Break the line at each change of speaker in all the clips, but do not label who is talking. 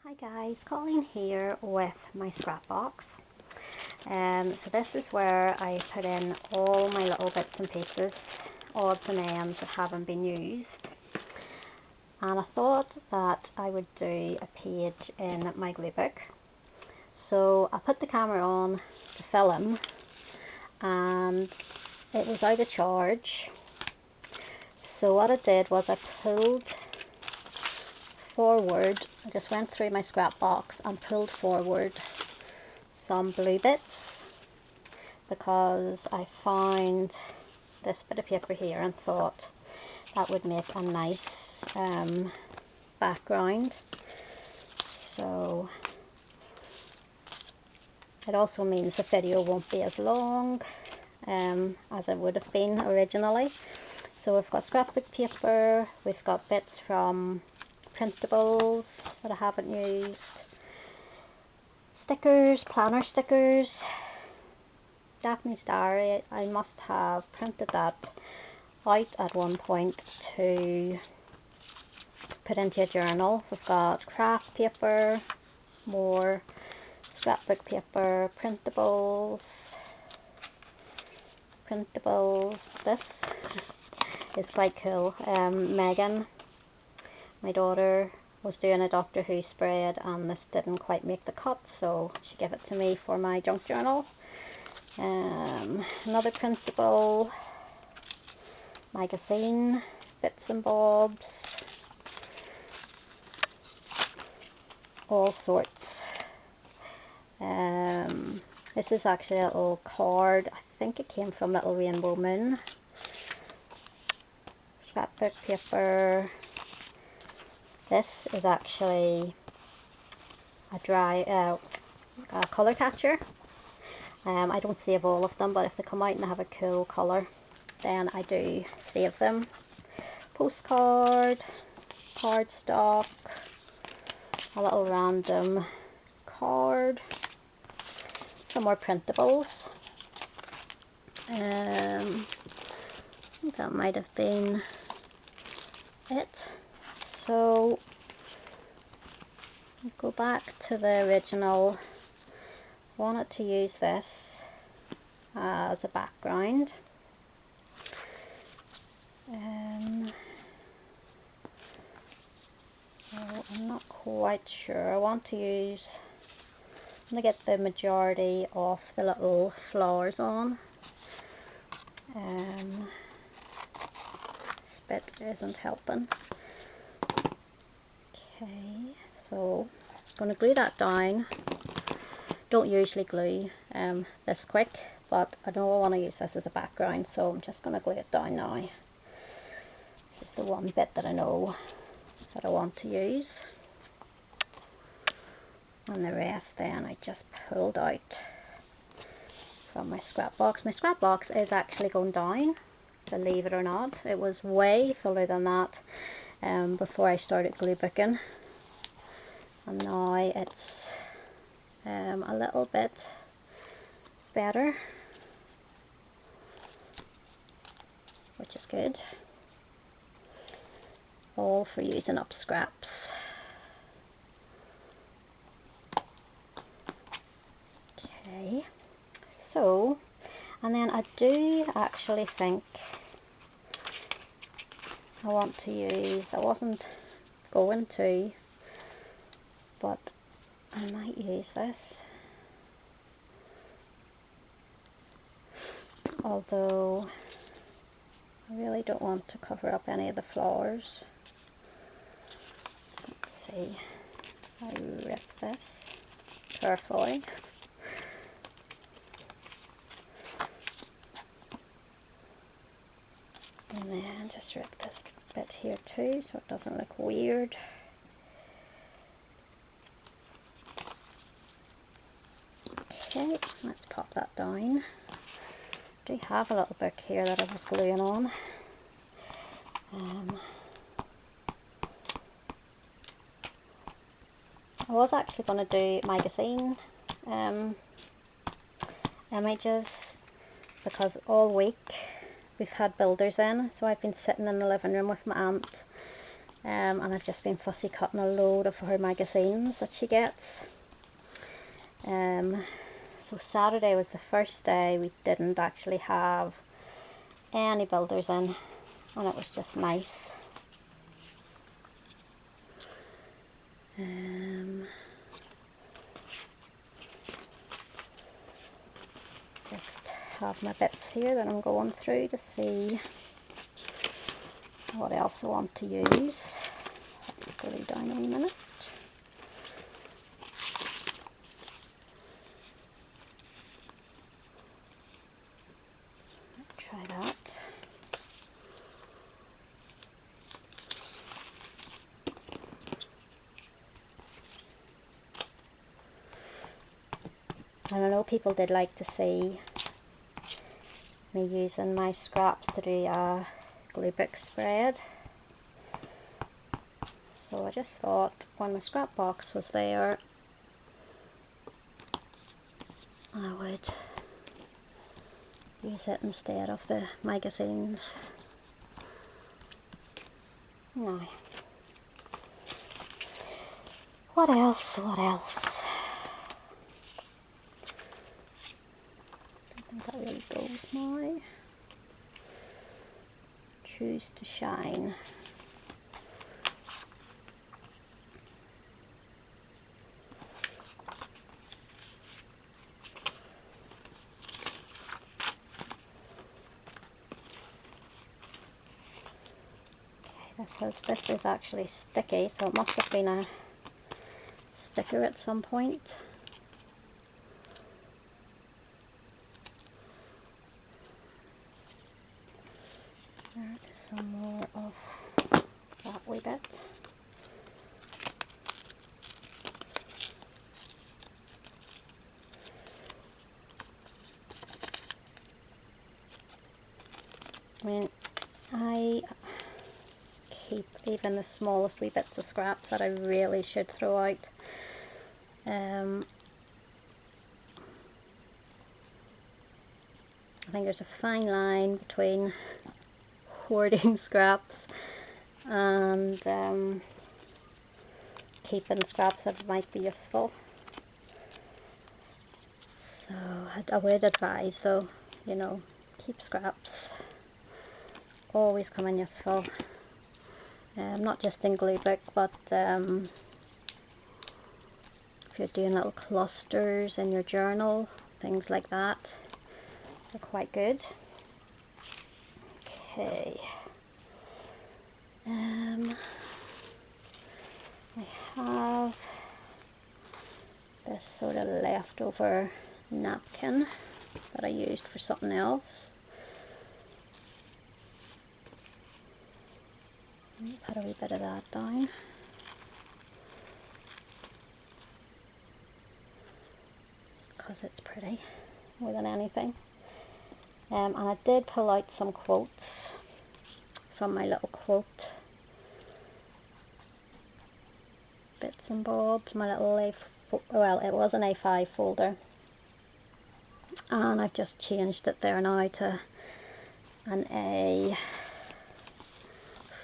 Hi guys, Colleen here with my scrapbox. So this is where I put in all my little bits and pieces, odds and ends that haven't been used. And I thought that I would do a page in my glue book. So I put the camera on to film and it was out of charge. So what I did was I pulled forward, I just went through my scrap box and pulled forward some blue bits because I found this bit of paper here and thought that would make a nice background. So it also means the video won't be as long as it would have been originally. So we've got scrapbook paper, we've got bits from printables that I haven't used, stickers, planner stickers, Japanese diary. I must have printed that out at one point to put into a journal. We've got craft paper, more scrapbook paper, printables. This is quite cool. Megan, my daughter, was doing a Doctor Who spread and this didn't quite make the cut, so she gave it to me for my junk journal. Another printable, magazine, bits and bobs, all sorts. This is actually a little card. I think it came from Little Rainbow Moon. Scrapbook paper. This is actually a colour catcher. I don't save all of them, but if they come out and have a cool colour, then I do save them. Postcard, cardstock, a little random card, some more printables. I think that might have been it. So go back to the original. I wanted to use this as a background. So I'm not quite sure. I'm going to get the majority of the little flowers on. This bit isn't helping. Okay, so I'm going to glue that down. Don't usually glue this quick, but I know I want to use this as a background, so I'm just going to glue it down now. This is the one bit that I know that I want to use. And the rest then I just pulled out from my scrap box. My scrap box is actually going down, believe it or not. It was way fuller than that before I started glue booking, and now it's a little bit better, which is good. All for using up scraps. Okay, so, and then I do actually think I want to use, I wasn't going to, but I might use this. Although I really don't want to cover up any of the flowers. Let's see, I rip this carefully. And then just rip this bit here too so it doesn't look weird. Okay, let's pop that down. I do have a little book here that I was gluing on. I was actually going to do magazine images because all week we've had builders in, so I've been sitting in the living room with my aunt and I've just been fussy cutting a load of her magazines that she gets. So Saturday was the first day we didn't actually have any builders in, and it was just nice. Just have my bits here that I'm going through to see what else I want to use. Let's scroll down a minute. Try that. And I know people did like to see me using my scraps to do a glue book spread. So I just thought when my scrap box was there, I would use it instead of the magazines. Now, what else? What else? I think that really goes now. Choose to shine. This is actually sticky, so it must have been a sticker at some point. There is some more of that wee bit. I mean, I keep even the smallest wee bits of scraps that I really should throw out. I think there's a fine line between hoarding scraps and keeping scraps that might be useful. So I would advise, though, you know, keep scraps. Always come in useful. Not just in glue book, but if you're doing little clusters in your journal, things like that, they're quite good. Okay. I have this sort of leftover napkin that I used for something else. Put a wee bit of that down. Because it's pretty more than anything. And I did pull out some quotes from my little quote bits and bobs, my little well, it was an A5 folder, and I've just changed it there now to an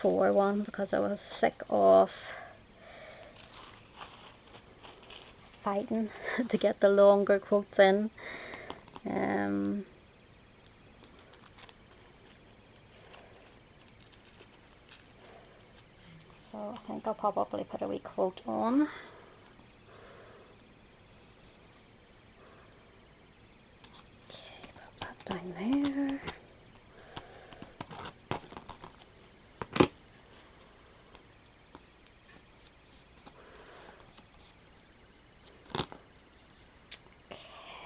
A4 one because I was sick of fighting to get the longer quotes in. So I think I'll probably put a wee quote on. Okay, put that down there.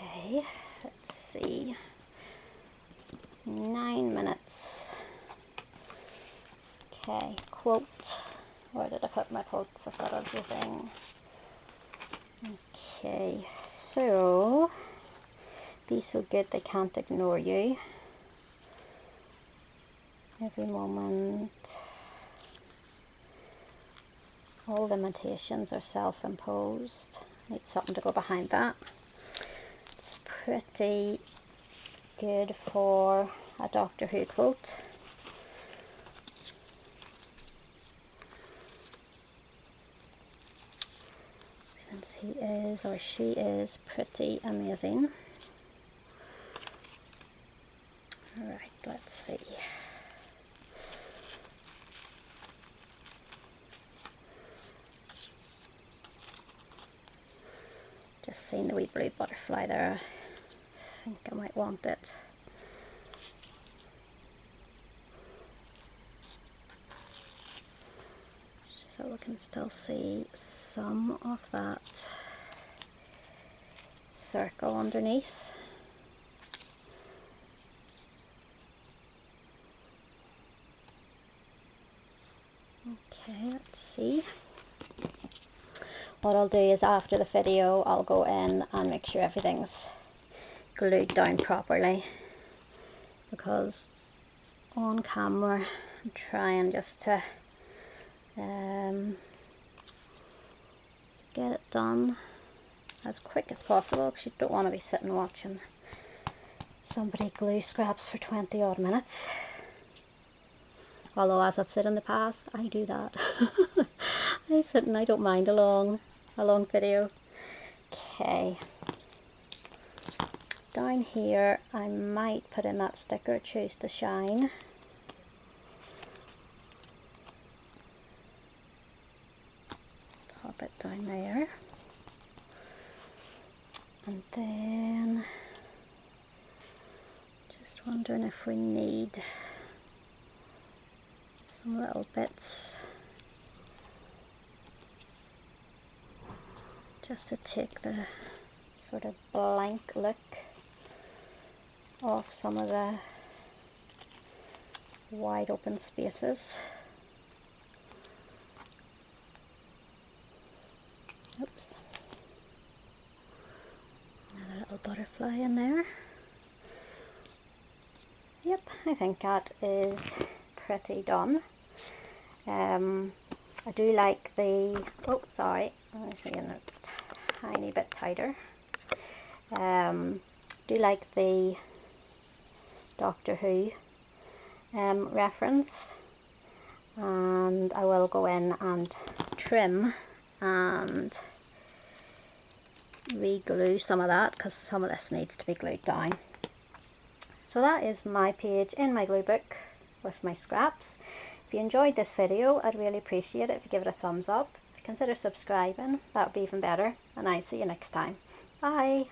Okay, let's see. 9 minutes. Okay, quote. Where did I put my quotes? I've got everything. Okay, so be so good they can't ignore you. Every moment. All limitations are self-imposed. Need something to go behind that. It's pretty good for a Doctor Who quote. And he is, or she is, pretty amazing. Alright, let's see. Just seen the wee blue butterfly there. I think I might want it. So we can still see some of that circle underneath. Okay, let's see. What I'll do is after the video I'll go in and make sure everything's glued down properly, because on camera I'm trying just to get it done as quick as possible, because you don't want to be sitting watching somebody glue scraps for 20 odd minutes. Although, as I've said in the past, I do that. I sit and I don't mind a long video. Okay. Down here, I might put in that sticker, Choose to Shine. Pop it down there. And then, just wondering if we need some little bits just to take the sort of blank look off some of the wide open spaces. Oops. Another little butterfly in there. Yep, I think that is pretty done. I do like the, oh sorry, I'm making it a tiny bit tighter. Do like the Doctor Who reference, and I will go in and trim and re-glue some of that, because some of this needs to be glued down. So that is my page in my glue book with my scraps. If you enjoyed this video, I'd really appreciate it if you give it a thumbs up. If you consider subscribing, that would be even better, and I'll see you next time. Bye!